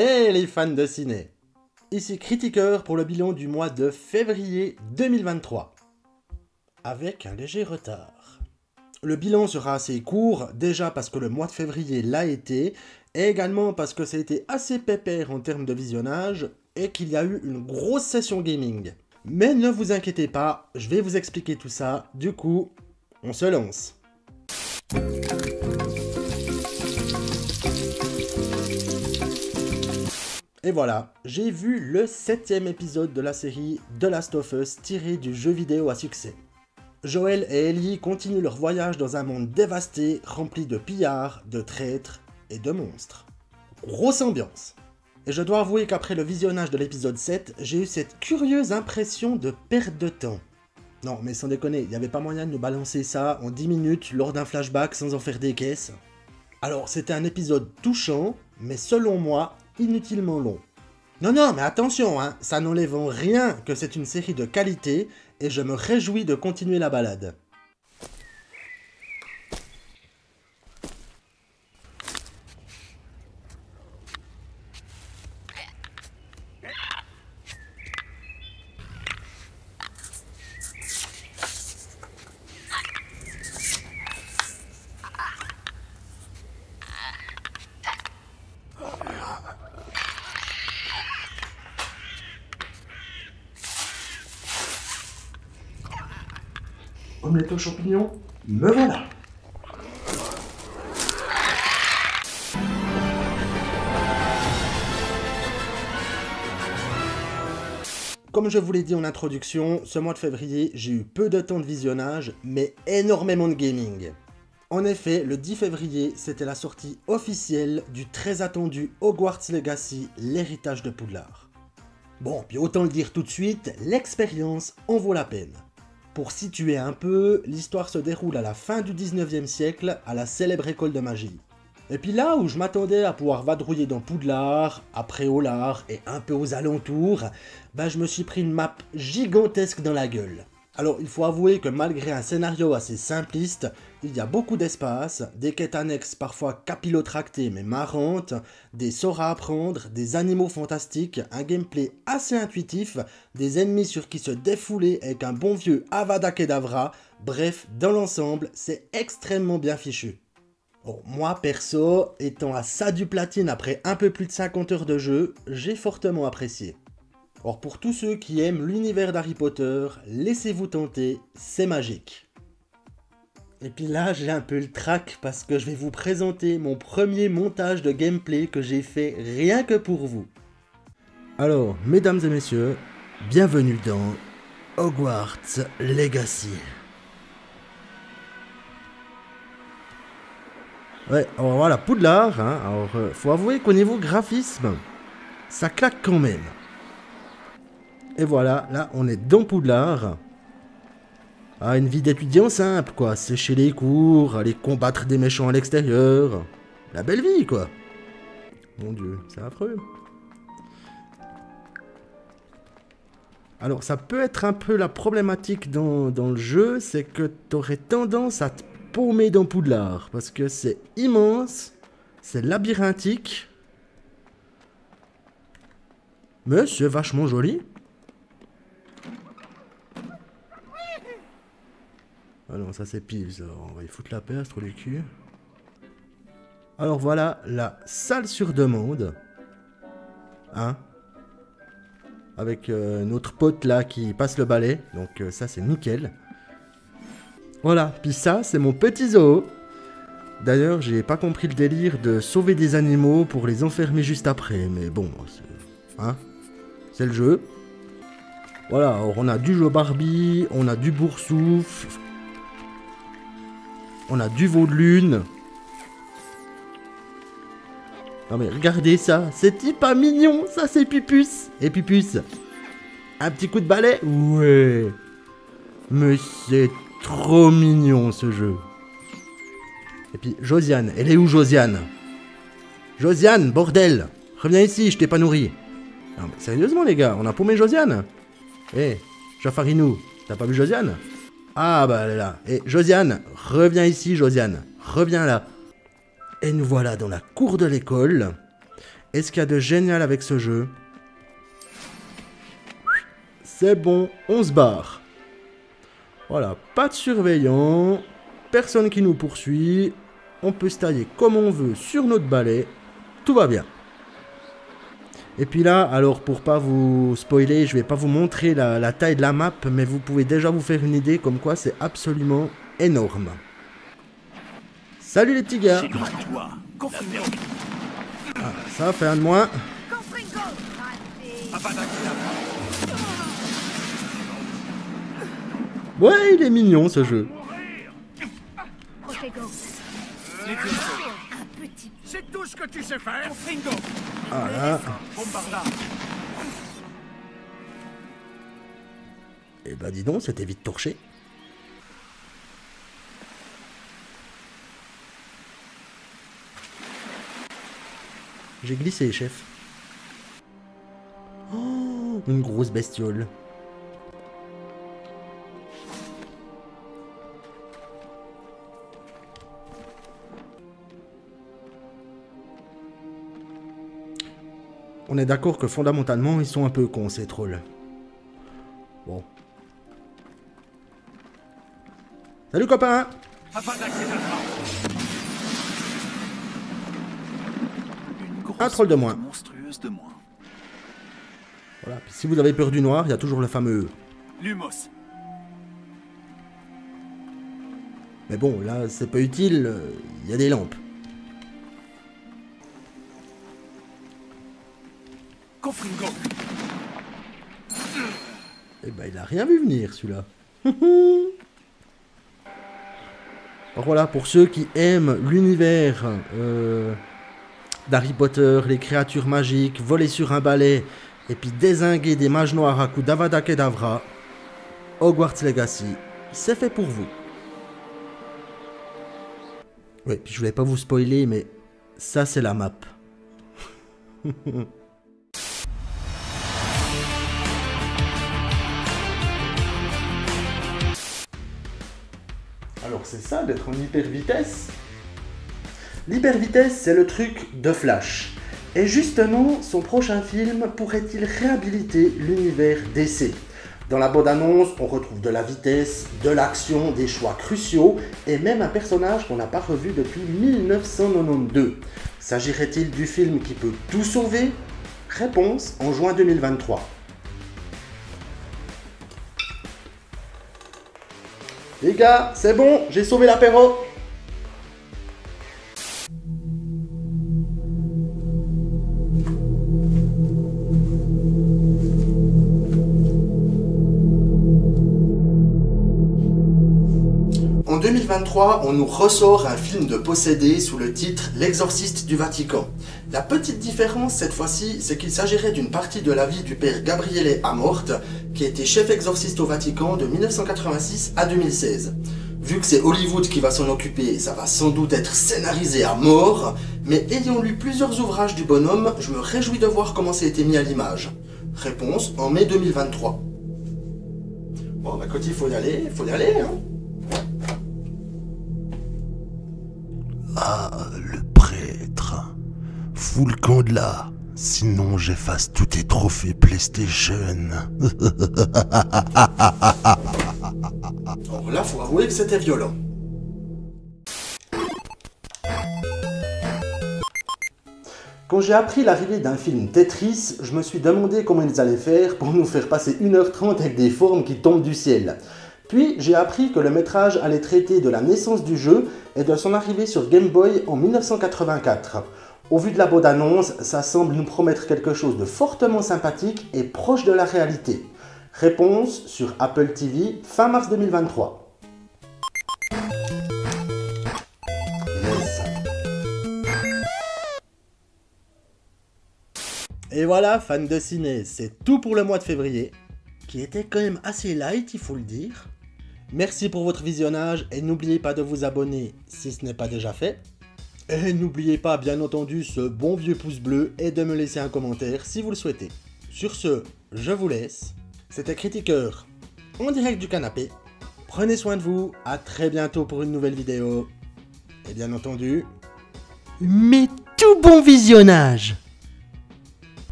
Hey les fans de ciné! Ici Critiqueur pour le bilan du mois de février 2023. Avec un léger retard. Le bilan sera assez court, déjà parce que le mois de février l'a été, et également parce que ça a été assez pépère en termes de visionnage, et qu'il y a eu une grosse session gaming. Mais ne vous inquiétez pas, je vais vous expliquer tout ça, du coup, on se lance. Et voilà, j'ai vu le 7e épisode de la série The Last of Us tiré du jeu vidéo à succès. Joel et Ellie continuent leur voyage dans un monde dévasté, rempli de pillards, de traîtres et de monstres. Grosse ambiance. Et je dois avouer qu'après le visionnage de l'épisode 7, j'ai eu cette curieuse impression de perte de temps. Non, mais sans déconner, il n'y avait pas moyen de nous balancer ça en 10 minutes lors d'un flashback sans en faire des caisses. Alors, c'était un épisode touchant, mais selon moi, inutilement long. Non, mais attention, hein, ça n'enlève en rien que c'est une série de qualité, et je me réjouis de continuer la balade. Omelette aux champignons, me voilà. Comme je vous l'ai dit en introduction, ce mois de février, j'ai eu peu de temps de visionnage, mais énormément de gaming. En effet, le 10 février, c'était la sortie officielle du très attendu Hogwarts Legacy, l'héritage de Poudlard. Bon, puis autant le dire tout de suite, l'expérience en vaut la peine. Pour situer un peu, l'histoire se déroule à la fin du 19e siècle, à la célèbre école de magie. Et puis là où je m'attendais à pouvoir vadrouiller dans Poudlard, à Préolard et un peu aux alentours, je me suis pris une map gigantesque dans la gueule. Alors il faut avouer que malgré un scénario assez simpliste, il y a beaucoup d'espace, des quêtes annexes parfois capillotractées mais marrantes, des sorts à apprendre, des animaux fantastiques, un gameplay assez intuitif, des ennemis sur qui se défouler avec un bon vieux Avada Kedavra, bref, dans l'ensemble, c'est extrêmement bien fichu. Bon, moi perso, étant à ça du platine après un peu plus de 50 heures de jeu, j'ai fortement apprécié. Or pour tous ceux qui aiment l'univers d'Harry Potter, laissez-vous tenter, c'est magique. Et puis là, j'ai un peu le trac parce que je vais vous présenter mon premier montage de gameplay que j'ai fait rien que pour vous. Alors, mesdames et messieurs, bienvenue dans Hogwarts Legacy. Ouais, alors voilà, Poudlard, hein, alors faut avouer qu'au niveau graphisme, ça claque quand même. Et voilà, là, on est dans Poudlard. Ah, une vie d'étudiant simple, quoi. Sécher les cours, aller combattre des méchants à l'extérieur. La belle vie, quoi. Mon Dieu, c'est affreux. Alors, ça peut être un peu la problématique dans le jeu, c'est que t'aurais tendance à te paumer dans Poudlard. Parce que c'est immense, c'est labyrinthique. Mais c'est vachement joli. Ah non, ça c'est pire, ça. On va y foutre la paix, trop les culs. Alors voilà, la salle sur demande. Hein? Avec notre pote là qui passe le balai. Donc ça c'est nickel. Voilà, puis ça c'est mon petit zoo. D'ailleurs, j'ai pas compris le délire de sauver des animaux pour les enfermer juste après. Mais bon, hein? C'est le jeu. Voilà, alors on a du jeu Barbie, on a du Boursouf. On a du veau de lune. Non mais regardez ça, c'est pas mignon, ça c'est Pupus. Et Pupus, un petit coup de balai. Ouais. Mais c'est trop mignon ce jeu. Et puis Josiane, elle est où Josiane? Josiane, bordel, reviens ici, je t'ai pas nourri. Non mais sérieusement les gars, on a paumé Josiane. Hé, Jafarinou, t'as pas vu Josiane? Ah bah elle est là. Et Josiane, reviens ici Josiane. Reviens là. Et nous voilà dans la cour de l'école. Et ce qu'il y a de génial avec ce jeu, c'est bon, on se barre. Voilà, pas de surveillant, personne qui nous poursuit, on peut se tailler comme on veut sur notre balai, tout va bien. Et puis là, alors pour pas vous spoiler, je vais pas vous montrer la taille de la map, mais vous pouvez déjà vous faire une idée comme quoi c'est absolument énorme. Salut les petits gars. Ah, ça fait un de moins. Ouais, il est mignon ce jeu. C'est tout ce que tu sais faire. Voilà. Et bah dis donc, c'était vite torché. J'ai glissé, chef. Oh, une grosse bestiole. On est d'accord que fondamentalement, ils sont un peu cons, ces trolls. Bon. Salut copain! Un troll de moins. Voilà, puis si vous avez peur du noir, il y a toujours le fameux Lumos. Mais bon, là, c'est pas utile, il y a des lampes. Kofringo. Eh ben, il a rien vu venir, celui-là. Alors voilà, pour ceux qui aiment l'univers d'Harry Potter, les créatures magiques, voler sur un balai, et puis dézinguer des mages noirs à coups d'Avada Kedavra, Hogwarts Legacy, c'est fait pour vous. Ouais, puis je voulais pas vous spoiler, mais ça c'est la map. Alors c'est ça d'être en hyper vitesse. L'hyper vitesse, c'est le truc de Flash. Et justement, son prochain film pourrait-il réhabiliter l'univers DC? Dans la bande-annonce, on retrouve de la vitesse, de l'action, des choix cruciaux, et même un personnage qu'on n'a pas revu depuis 1992. S'agirait-il du film qui peut tout sauver? Réponse en juin 2023. Les gars, c'est bon, j'ai sauvé l'apéro. En 2023, on nous ressort un film de possédé sous le titre L'Exorciste du Vatican. La petite différence cette fois-ci, c'est qu'il s'agirait d'une partie de la vie du père Gabriele Amorth, qui était chef exorciste au Vatican de 1986 à 2016. Vu que c'est Hollywood qui va s'en occuper, ça va sans doute être scénarisé à mort, mais ayant lu plusieurs ouvrages du bonhomme, je me réjouis de voir comment ça a été mis à l'image. Réponse en mai 2023. Bon, bah quand il faut y aller, hein. Ah, le prêtre. Fous le camp de là, sinon j'efface tous tes trophées PlayStation. Alors là, faut avouer que c'était violent. Quand j'ai appris l'arrivée d'un film Tetris, je me suis demandé comment ils allaient faire pour nous faire passer 1h30 avec des formes qui tombent du ciel. Puis j'ai appris que le métrage allait traiter de la naissance du jeu et de son arrivée sur Game Boy en 1984. Au vu de la bande-annonce, ça semble nous promettre quelque chose de fortement sympathique et proche de la réalité. Réponse sur Apple TV fin mars 2023. Yes. Et voilà, fans de ciné, c'est tout pour le mois de février, qui était quand même assez light, il faut le dire. Merci pour votre visionnage et n'oubliez pas de vous abonner si ce n'est pas déjà fait. Et n'oubliez pas bien entendu ce bon vieux pouce bleu et de me laisser un commentaire si vous le souhaitez. Sur ce, je vous laisse. C'était Critiqueur en direct du canapé. Prenez soin de vous, à très bientôt pour une nouvelle vidéo. Et bien entendu, mais tout bon visionnage!